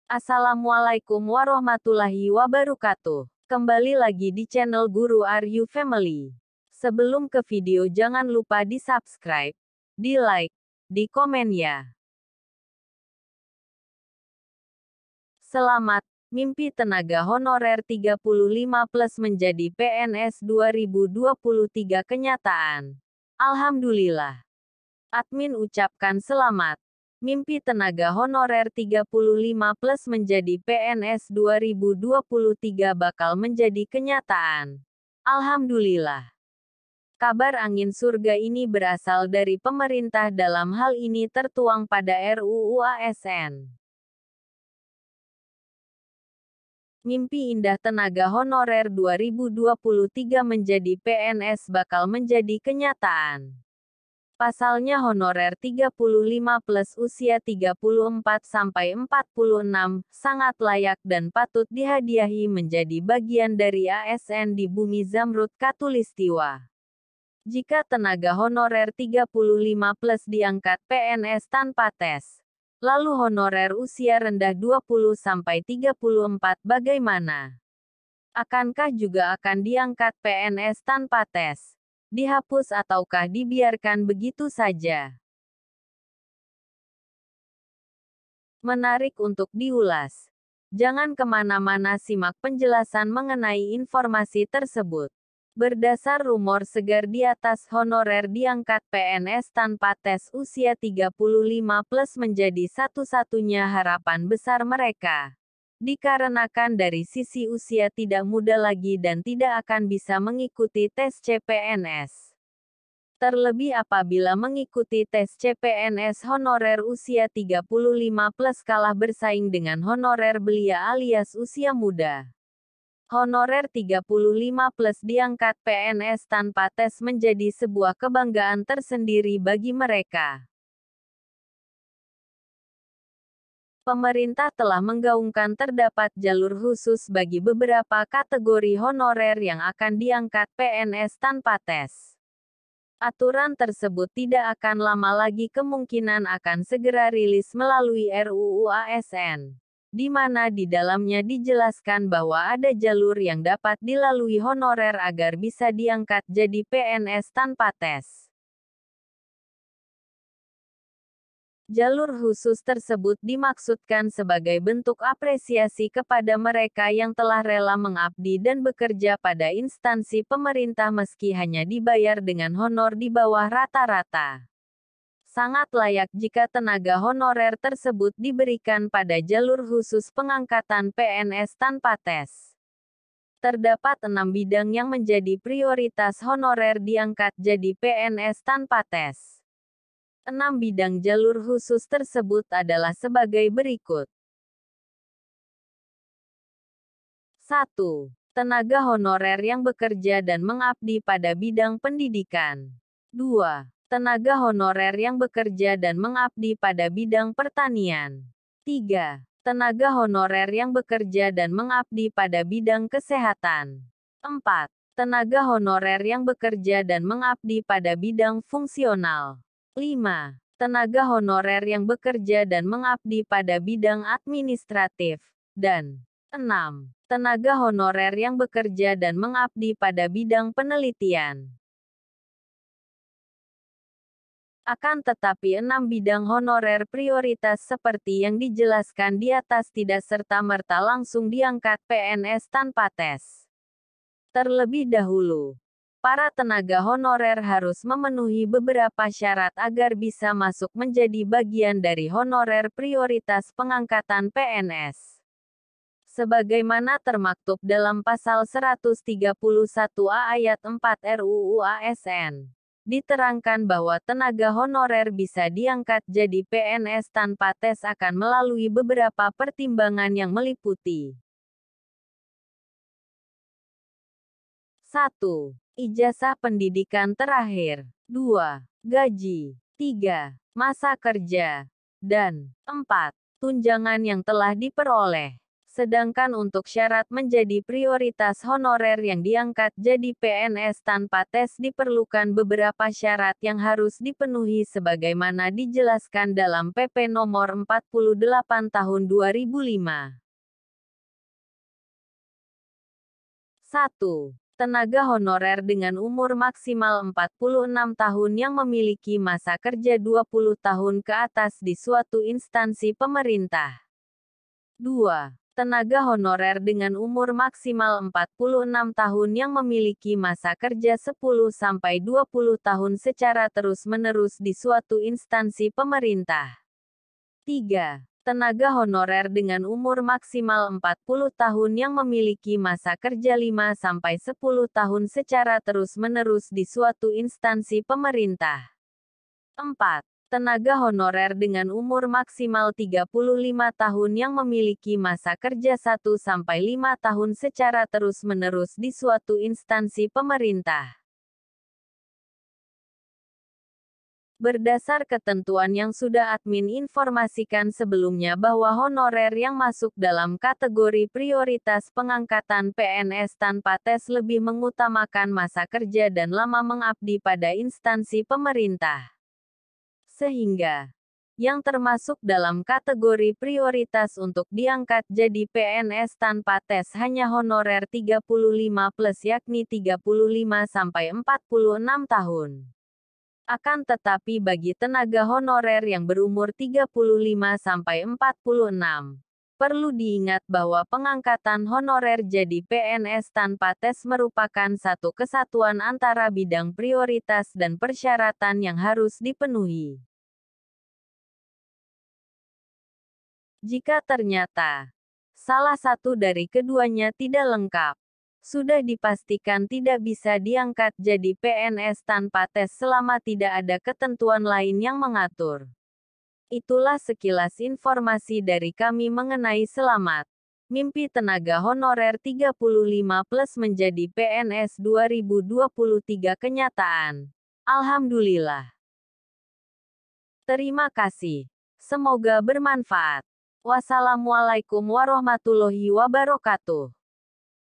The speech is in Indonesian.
Assalamualaikum warahmatullahi wabarakatuh. Kembali lagi di channel Guru Are You Family. Sebelum ke video jangan lupa di subscribe, di like, di komen ya. Selamat, mimpi tenaga honorer 35 plus menjadi PNS 2023 kenyataan. Alhamdulillah. Admin ucapkan selamat. Mimpi tenaga honorer 35 plus menjadi PNS 2023 bakal menjadi kenyataan. Alhamdulillah. Kabar angin surga ini berasal dari pemerintah, dalam hal ini tertuang pada RUU ASN. Mimpi indah tenaga honorer 2023 menjadi PNS bakal menjadi kenyataan. Pasalnya honorer 35 plus usia 34-46 sangat layak dan patut dihadiahi menjadi bagian dari ASN di bumi Zamrud Khatulistiwa. Jika tenaga honorer 35 plus diangkat PNS tanpa tes, lalu honorer usia rendah 20-34 bagaimana? Akankah juga akan diangkat PNS tanpa tes? Dihapus ataukah dibiarkan begitu saja? Menarik untuk diulas. Jangan kemana-mana, simak penjelasan mengenai informasi tersebut. Berdasar rumor segar di atas, honorer diangkat PNS tanpa tes usia 35 plus menjadi satu-satunya harapan besar mereka. Dikarenakan dari sisi usia tidak muda lagi dan tidak akan bisa mengikuti tes CPNS. Terlebih apabila mengikuti tes CPNS honorer usia 35 plus kalah bersaing dengan honorer belia alias usia muda. Honorer 35 plus diangkat PNS tanpa tes menjadi sebuah kebanggaan tersendiri bagi mereka. Pemerintah telah menggaungkan terdapat jalur khusus bagi beberapa kategori honorer yang akan diangkat PNS tanpa tes. Aturan tersebut tidak akan lama lagi kemungkinan akan segera rilis melalui RUU ASN, di mana di dalamnya dijelaskan bahwa ada jalur yang dapat dilalui honorer agar bisa diangkat jadi PNS tanpa tes. Jalur khusus tersebut dimaksudkan sebagai bentuk apresiasi kepada mereka yang telah rela mengabdi dan bekerja pada instansi pemerintah meski hanya dibayar dengan honor di bawah rata-rata. Sangat layak jika tenaga honorer tersebut diberikan pada jalur khusus pengangkatan PNS tanpa tes. Terdapat 6 bidang yang menjadi prioritas honorer diangkat jadi PNS tanpa tes. 6 bidang jalur khusus tersebut adalah sebagai berikut. 1. Tenaga honorer yang bekerja dan mengabdi pada bidang pendidikan. 2. Tenaga honorer yang bekerja dan mengabdi pada bidang pertanian. 3. Tenaga honorer yang bekerja dan mengabdi pada bidang kesehatan. 4. Tenaga honorer yang bekerja dan mengabdi pada bidang fungsional. 5. Tenaga honorer yang bekerja dan mengabdi pada bidang administratif. Dan 6. Tenaga honorer yang bekerja dan mengabdi pada bidang penelitian. Akan tetapi 6 bidang honorer prioritas seperti yang dijelaskan di atas tidak serta-merta langsung diangkat PNS tanpa tes. Terlebih dahulu, para tenaga honorer harus memenuhi beberapa syarat agar bisa masuk menjadi bagian dari honorer prioritas pengangkatan PNS. Sebagaimana termaktub dalam pasal 131A ayat 4 RUU ASN, diterangkan bahwa tenaga honorer bisa diangkat jadi PNS tanpa tes akan melalui beberapa pertimbangan yang meliputi 1. Ijazah pendidikan terakhir. 2. Gaji. 3. Masa kerja. Dan 4. Tunjangan yang telah diperoleh. Sedangkan untuk syarat menjadi prioritas honorer yang diangkat jadi PNS tanpa tes diperlukan beberapa syarat yang harus dipenuhi sebagaimana dijelaskan dalam PP Nomor 48 Tahun 2005. 1. Tenaga honorer dengan umur maksimal 46 tahun yang memiliki masa kerja 20 tahun ke atas di suatu instansi pemerintah. 2. Tenaga honorer dengan umur maksimal 46 tahun yang memiliki masa kerja 10-20 tahun secara terus-menerus di suatu instansi pemerintah. 3. Tenaga honorer dengan umur maksimal 40 tahun yang memiliki masa kerja 5-10 tahun secara terus-menerus di suatu instansi pemerintah. 4. Tenaga honorer dengan umur maksimal 35 tahun yang memiliki masa kerja 1-5 tahun secara terus-menerus di suatu instansi pemerintah. Berdasar ketentuan yang sudah admin informasikan sebelumnya bahwa honorer yang masuk dalam kategori prioritas pengangkatan PNS tanpa tes lebih mengutamakan masa kerja dan lama mengabdi pada instansi pemerintah. Sehingga, yang termasuk dalam kategori prioritas untuk diangkat jadi PNS tanpa tes hanya honorer 35+ yakni 35-46 tahun. Akan tetapi bagi tenaga honorer yang berumur 35-46, perlu diingat bahwa pengangkatan honorer jadi PNS tanpa tes merupakan satu kesatuan antara bidang prioritas dan persyaratan yang harus dipenuhi. Jika ternyata salah satu dari keduanya tidak lengkap, sudah dipastikan tidak bisa diangkat jadi PNS tanpa tes selama tidak ada ketentuan lain yang mengatur. Itulah sekilas informasi dari kami mengenai selamat mimpi tenaga honorer 35+ menjadi PNS 2023 kenyataan. Alhamdulillah. Terima kasih. Semoga bermanfaat. Wassalamualaikum warahmatullahi wabarakatuh.